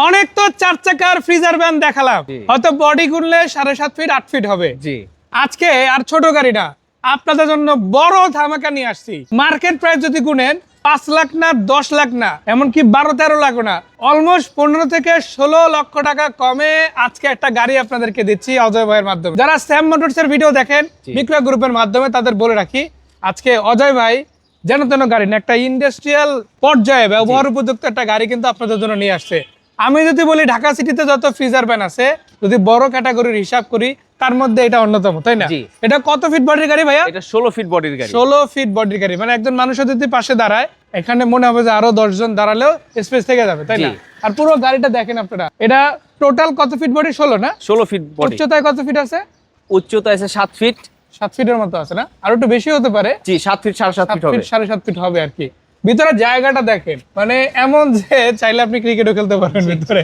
অনেক তো 4 চাকার ফ্রিজার ভ্যান দেখালাম, হয়তো বডি গুনলে 7.5 ফিট 8 ফিট হবে। জি, আজকে আর ছোট গাড়ি না, আপনাদের জন্য বড় ধামাকা নিয়ে আসছি। মার্কেট প্রাইস যদি গুনেন 5 লাখ না 10 লাখ না, এমনকি 12-13 লাখ না, অলমোস্ট 15 থেকে 16 লক্ষ টাকা কমে আজকে একটা গাড়ি আপনাদেরকে দিচ্ছি অজয় ভাইয়ের মাধ্যমে। যারা স্যাম মোটরস এর ভিডিও দেখেন বিক্রয় গ্রুপের মাধ্যমে, তাদের বলে রাখি আজকে অজয় ভাই যেন তেন গাড়ি না, একটা ইন্ডাস্ট্রিয়াল পর্যায়ে ব্যবহার উপযুক্ত একটা গাড়ি কিন্তু আপনাদের জন্য নিয়ে আসছে। আমি যদি বলি ঢাকা সিটিতে যত ফ্রিজার ভ্যান আছে, যদি বড় ক্যাটাগরির হিসাব করি, তার মধ্যে এটা অন্যতম, তাই না? এটা কত ফিট বডির গাড়ি ভাইয়া? এটা 16 ফিট বডির গাড়ি। 16 ফিট বডির গাড়ি, মানে একজন মানুষ যদি পাশে দাঁড়ায়, এখানে মনে হবে যে আরো 10 জন দাঁড়ালেও স্পেস থেকে যাবে, তাই না? আর পুরো গাড়িটা দেখেন আপনারা, এটা টোটাল কত ফিট বডি? 16 না? 16 ফিট বডি। উচ্চতায় কত ফিট আছে? উচ্চতা আছে 7 ফিট। 7 ফিটের মতো আছে না? আর একটু বেশি হতে পারে। জি, 7 ফিট 7.5 ফিট হবে। 7.5 ফিট হবে আর কি। ভিতরে জায়গাটা দেখেন, মানে এমন যে চাইলে আপনি ক্রিকেটও খেলতে পারবেন ভিতরে।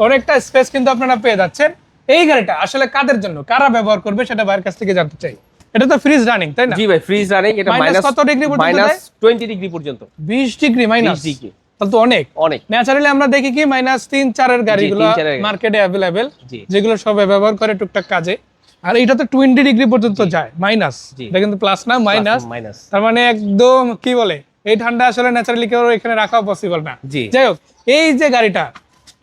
অনেকটা স্পেস কিন্তু আপনারা পেয়ে যাচ্ছেন। এই গাড়িটা আসলে কাদের জন্য, কারা ব্যবহার করবে, সেটা ভাইয়ের কাছ থেকে জানতে চাই। এটা তো ফ্রিজ রানিং, তাই না? জি ভাই, ফ্রিজ রানিং। এটা মাইনাস কত ডিগ্রি পর্যন্ত? মাইনাস 20 ডিগ্রি পর্যন্ত। 20 ডিগ্রি মাইনাস? 20 ডিগ্রি। তাহলে তো অনেক অনেক। ন্যাচারালি আমরা দেখি কি -3-4 এর গাড়িগুলো মার্কেটে अवेलेबल, যেগুলো সবাই ব্যবহার করে টুকটাক কাজে। আর এটা তো 20 ডিগ্রি পর্যন্ত যায় মাইনাস। এটা কিন্তু প্লাস না, মাইনাস। তার মানে একদম কি বলে, এই ঠান্ডা আসলে ন্যাচারালি কেউ এখানে রাখাও পসিবল না। যাই হোক, এই যে গাড়িটা,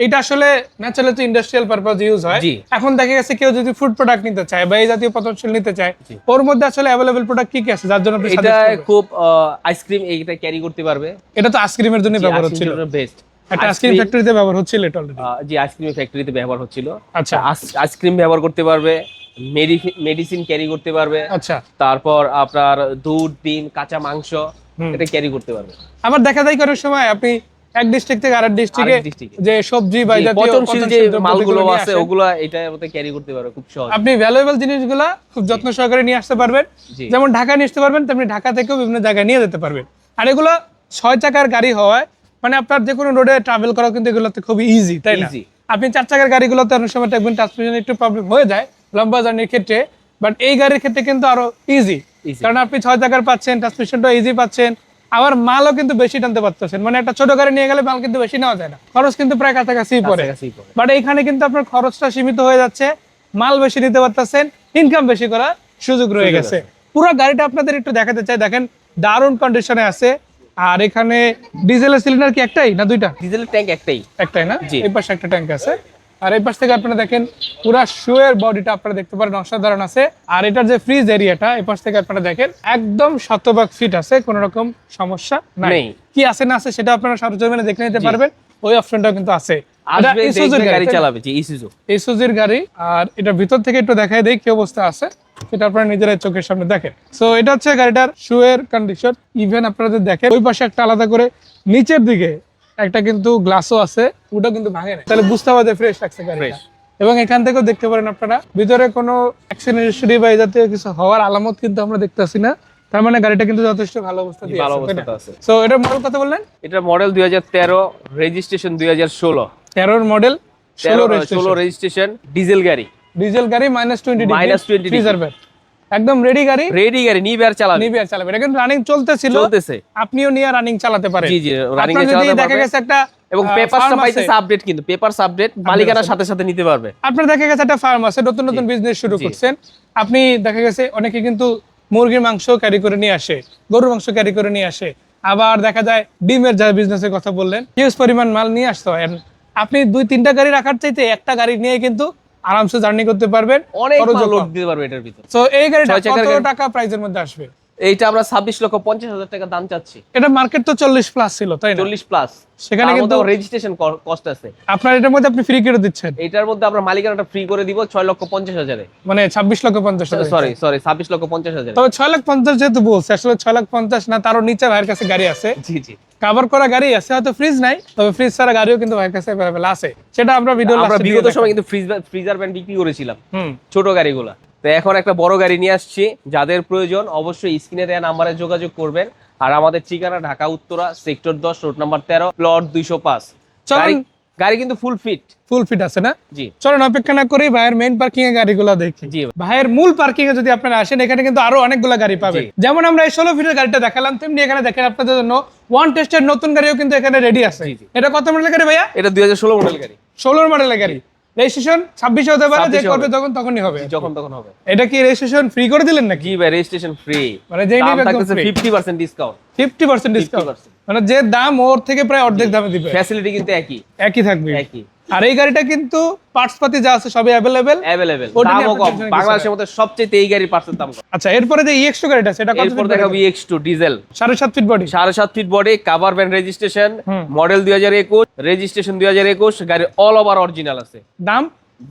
এটা আসলে ন্যাচারালি তো ইন্ডাস্ট্রিয়াল পারপাস ইউজ হয়। এখন দেখা গেছে কেউ যদি ফুড প্রোডাক্ট নিতে চায় বা এই জাতীয় পতনশীল নিতে চায়, ওর মধ্যে আসলে अवेलेबल প্রোডাক্ট কি কি আছে যার জন্য আপনি সাজেস্ট এটা করবেন? খুব আইসক্রিম এইটা ক্যারি করতে পারবে। এটা তো আইসক্রিমের জন্য ব্যবহার হচ্ছিল, বেস্ট। একটা আইসক্রিম ফ্যাক্টরিতে ব্যবহার হচ্ছিল এটা অলরেডি। জি, আইসক্রিম ফ্যাক্টরিতে ব্যবহার হচ্ছিল। আচ্ছা, আইসক্রিম ব্যবহার করতে পারবে, মেডিসিন ক্যারি করতে পারবে। আচ্ছা, তারপর আপনার দুধ, ডিম, কাঁচা মাংস এটা ক্যারি করতে পারবে। আবার দেখা যায় অনেক সময় আপনি এক ডিস্ট্রিক্ট থেকে আরেক ডিস্ট্রিক্টে যে সবজি বা জাতীয় পচনশীল যে মালগুলো আছে ওগুলো এটার মধ্যে ক্যারি করতে পারবে খুব সহজ। আপনি ভ্যালুয়েবল জিনিসগুলো খুব যত্ন সহকারে নিয়ে আসতে পারবেন। যেমন ঢাকা নিয়ে আসতে পারবেন, তেমনি ঢাকা থেকেও বিভিন্ন জায়গায় নিয়ে যেতে পারবেন। আর এগুলো 6 চাকার গাড়ি হওয়ায় মানে আপনার যে কোনো রোডে ট্রাভেল করা কিন্তু এগুলোতে খুব ইজি, তাই না? আপনি 4 চাকার গাড়িগুলোতে অনেক সময় দেখবেন ট্রান্সমিশন একটু প্রবলেম হয়ে যায় লম্বা জার্নির ক্ষেত্রে, বাট এই গাড়ির ক্ষেত্রে কিন্তু আরো ইজি, কারণ আপনি 6 চাকার পাচ্ছেন, ট্রান্সমিশনটা ইজি পাচ্ছেন, আবার মালও কিন্তু বেশি টানতে পারতেছেন। মানে একটা ছোট গাড়ি নিয়ে গেলে মাল কিন্তু বেশি নেওয়া যায় না, খরচ কিন্তু প্রায় কাছাকাছি পড়ে। বাট এইখানে কিন্তু আপনার খরচটা সীমিত হয়ে যাচ্ছে, মাল বেশি নিতে পারতেছেন, ইনকাম বেশি করার সুযোগ রয়ে গেছে। পুরো গাড়িটা আপনাদের একটু দেখাতে চাই, দেখেন দারুণ কন্ডিশনে আছে। আর এখানে ডিজেলের সিলিন্ডার কি একটাই না দুইটা? ডিজেলের ট্যাঙ্ক একটাই না? এই পাশে একটা ট্যাঙ্ক আছে, আর এই পাশ থেকে আপনারা দেখেন পুরো শুয়ের বডিটা আপনারা দেখতে পারেন, অসাধারণ আছে। আর এটার যে ফ্রিজ এরিয়াটা এই পাশ থেকে আপনারা দেখেন একদম শতভাগ ফিট আছে, কোনো রকম সমস্যা নাই। কি আছে না আছে সেটা আপনারা সরজমিনে দেখে নিতে পারবেন, ওই অপশনটাও কিন্তু আছে। গাড়ি চালাবে ইসুজুর গাড়ি। আর এটা ভিতর থেকে একটু দেখাই দেই কি অবস্থা আছে, সেটা আপনারা নিজেরাই চোখের সামনে দেখেন। সো এটা হচ্ছে গাড়িটার শুয়ের কন্ডিশন। ইভেন আপনাদের দেখেন ওই পাশে একটা আলাদা করে নিচের দিকে একটা কিন্তু গ্লাসও আছে, ওটা কিন্তু ভাঙে না, তাহলে বুঝতে পারবে ফ্রেশ লাগছে গাড়িটা। এবং এখান থেকেও দেখতে পারেন আপনারা ভিতরে কোনো অ্যাক্সিডেন্ট হিস্টরি বা এই জাতীয় কিছু হওয়ার আলামত কিন্তু আমরা দেখতেছি না, তার মানে গাড়িটা কিন্তু যথেষ্ট ভালো অবস্থাতে আছে। সো এটার মডেল কত বললেন? এটা model 2013, registration 2016। 13 model, 16 registration, diesel গাড়ি -20 ডিগ্রি ফ্রিজার ভ্যান, একদম রেডি গাড়ি নিবে আর চালাবে। এটা কিন্তু রানিং চলতেছে, আপনিও নিয়ে রানিং চালাতে পারেন। জি, রানিং এ চালাতে পারবেন। দেখা গেছে একটা এবং পেপারসটা পাইতেছে আপডেট, কিন্তু পেপারস আপডেট মালিকানার সাথে সাথে নিতে পারবে। আপনার দেখা গেছে একটা ফার্ম আছে, নতুন বিজনেস শুরু করছেন আপনি, দেখা গেছে অনেকে কিন্তু মুরগির মাংস ক্যারি করে নিয়ে আসে, গরুর মাংস ক্যারি করে নিয়ে আসে, আবার দেখা যায় ডিমের যা বিজনেসের কথা বললেন, হিউজ পরিমাণ মাল নিয়ে আসতে হয়। আপনি 2-3টা গাড়ি রাখার চাইতে একটা গাড়ি নিয়ে কিন্তু আরামসে জার্নি করতে পারবেন, অনেক মাল লোড দিতে পারবে এটার ভিতর। সো এই গাড়িটা কত টাকা প্রাইসের মধ্যে আসবে? এইটা আমরা 26,50,000 টাকা দাম চাচ্ছি। এটা মার্কেট তো 40 প্লাস ছিল, তাই না? 40 প্লাস, সেখানে কিন্তু রেজিস্ট্রেশন কস্ট আছে। আপনার এটার মধ্যে আপনি ফ্রি করে দিচ্ছেন? এটার মধ্যে আমরা মালিকানাটা ফ্রি করে দিব 6,50,000 এ, মানে 26,50,000। সরি 26,50,000। তবে 6,50,000 যেহেতু বলছে, আসলে 6,50,000 না, তারও নিচে ভাইয়ের কাছে গাড়ি আছে। জি, কভার করা গাড়ি আছে, হয়তো ফ্রিজ নাই, তবে ফ্রিজ ছাড়া গাড়িও কিন্তু ভাইয়ের কাছে अवेलेबल আছে। সেটা আমরা বিগত সময় কিন্তু ফ্রিজার ভ্যান বিক্রি করেছিলাম, ছোট গাড়িগুলো। তো এখন একটা বড় গাড়ি নিয়ে আসছি, যাদের প্রয়োজন অবশ্যই স্ক্রিনে দেওয়া নাম্বারে যোগাযোগ করবেন। আর আমাদের ঠিকানা Dhaka Uttara, sector 10, road number 13, plot 205। গাড়ি কিন্তু ফুল ফিট আছে না? জি, চলুন অপেক্ষা না করি ভাইয়ের মেইন পার্কিং এ গাড়িগুলো দেখি। ভাইয়ের মূল পার্কিং এ যদি আপনারা আসেন, এখানে কিন্তু আরো অনেকগুলো গাড়ি পাবেন। যেমন আমরা এই 16 ফিটের গাড়িটা দেখালাম, তেমনি এখানে দেখেন আপনাদের জন্য ওয়ান টেস্টের নতুন গাড়িও কিন্তু এখানে রেডি আছে। এটা কত মডেলের গাড়ি ভাইয়া? এটা 2016 মডেল গাড়ি। 16 মডেলের গাড়ি, রেজিস্ট্রেশন 26 হতে পারে, যে 26 করবে হবে। যখন তখনই হবে। যখন তখন হবে। এটা কি রেজিস্ট্রেশন ফ্রি করে দিলেন নাকি? জি ভাই, রেজিস্ট্রেশন ফ্রি, মানে যেই দাম নিবে একদম থাকতেছে free। 50% ডিসকাউন্ট। 50% ডিসকাউন্ট, 50%। মানে যে দাম ওর থেকে প্রায় অর্ধেক দামে দিবে, ফ্যাসিলিটি কিন্তু একই একই থাকবে। একই আর এই গাড়িটা কিন্তু পার্টস পাতি যা আছে সবই অ্যাভেলেবেল। অ্যাভেলেবেল, ওটা নিয়ে দামও আপনার কম, tension কিছু বাংলাদেশের নাই। মধ্যে সবচেয়ে এই গাড়ির পার্টসের দাম কম। আচ্ছা, এরপরে যে EX2 গাড়িটা সেটা কত এরপর দেখাবো EX2 diesel, 7.5 feet body, 7.5 feet body, cover van registration, হুম। মডেল 2021, রেজিস্ট্রেশন 2021, গাড়ি অল ওভার অরিজিনাল আছে। দাম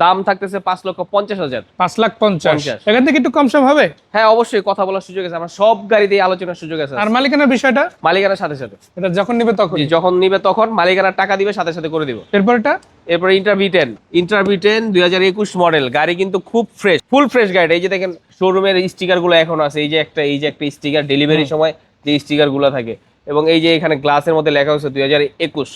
দাম থাকতেছে 5,50,000। 5,50,000। এখান থেকে একটু কম সম হবে। হ্যাঁ অবশ্যই, কথা বলার সুযোগ আছে, আমার সব গাড়িতেই আলোচনার সুযোগ আছে। আর মালিকানার বিষয়টা, মালিকানার সাথে সাথে, এটা যখন নিবে তখন। জি, যখন নিবে তখন মালিকানার টাকা দিবে, সাথে সাথে করে দিব। এরপরটা এরপর ইন্টারভি10 2021 মডেল, গাড়ি কিন্তু খুব ফ্রেশ, ফুল ফ্রেশ গাড়ি। এই যে দেখেন শোরুমের স্টিকার গুলো এখন আছে, এই যে একটা স্টিকার, ডেলিভারির সময় যে স্টিকার গুলো থাকে, এবং এই যে এখানে গ্লাসের মধ্যে লেখা হচ্ছে 2021,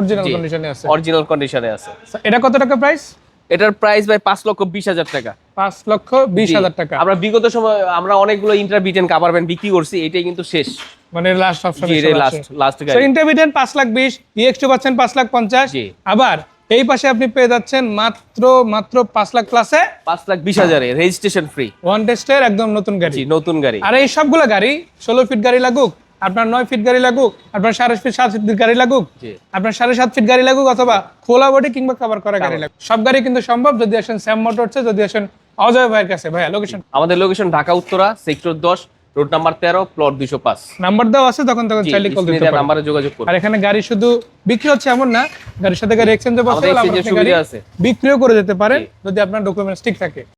অরিজিনাল কন্ডিশনে আছে। অরিজিনাল কন্ডিশনে আছে। এটা কত টাকা প্রাইস? এটার প্রাইস ভাই 5,20,000 টাকা। 5,20,000 টাকা। আমরা বিগত সময় আমরা অনেকগুলো ইন্টারভিটেন কাভার ভ্যান বিক্রি করছি, এটাই কিন্তু শেষ, মানে লাস্ট অপশন। লাস্ট সো গাড়ি। ইন্টারভিটেন 5,20,000, EX2 পাচ্ছেন 5,50,000। জি। আবার এই পাশে আপনি পেয়ে যাচ্ছেন মাত্র 5,00,000 প্লাসে 5,20,000 রেজিস্ট্রেশন ফ্রি, ওয়ান টেস্টের একদম নতুন গাড়ি। জি, নতুন গাড়ি। আর এই সবগুলো গাড়ি 16 ফিট গাড়ি লাগুক, আপনার 9 ফিট গাড়ি লাগুক, আপনার 7.5 ফিট গাড়ি লাগুক, জি। আপনার 7.5 ফিট গাড়ি লাগুক, অথবা খোলা বডি কিংবা কভার করা গাড়ি লাগুক, সব গাড়ি কিন্তু সম্ভব যদি আসেন স্যাম মোটরসে, যদি আসেন অজয় ভাইয়ের কাছে। ভাইয়া লোকেশন? আমাদের location Dhaka Uttara, sector 10, road number 13, plot 205। Number দেওয়া আছে, তখন চাইলে কল দিতে পারেন। নাম্বারে যোগাযোগ করুন। আর এখানে গাড়ি শুধু বিক্রি হচ্ছে এমন না, গাড়ির সাথে গাড়ি এক্সচেঞ্জও আমাদের পসিবল, exchange এর সুবিধা আছে। বিক্রিও করে যেতে পারেন যদি আপনার ডকুমেন্টস ঠিক থাকে।